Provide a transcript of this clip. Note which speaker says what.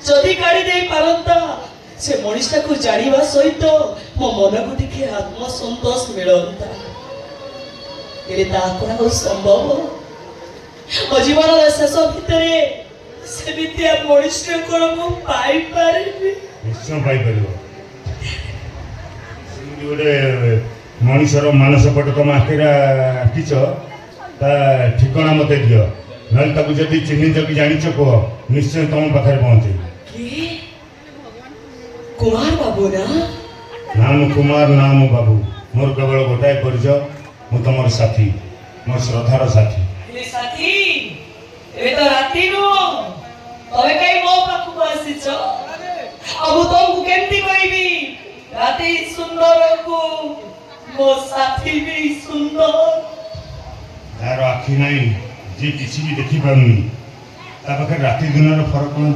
Speaker 1: जदि काढ़ी दे पारंता से मनीषा को जानिबा सहित मो मन को टिके आत्मसंतोष मिलंता एले ता कोन संभव मो जीवन शेष भितरे से विद्या मनीषा कोन मु पाई पारिबी
Speaker 2: निश्चय पाई परिबो गोटे मनुष्यर मानस पट तुम आखिरा किच ता ठिकाना मत दियो ना जदि चिन्हित कि जानिच कह निश्चय तुम पाखे पहुंचे
Speaker 1: कुमार बाबू ना
Speaker 2: नाम कुमार नाम बाबू मोर केवल गोटाए परिचय मु तुम साथी मोर श्रद्धार साथी
Speaker 1: साथी ए तो राती नो तबे कई मो पाखु आसीछ अब तुमको केमती कहबी राती सुंदर को मो साथी भी सुंदर
Speaker 2: तार आखि नहीं जे किसी भी देखि पारुनी ता पाखे राती दिन फरक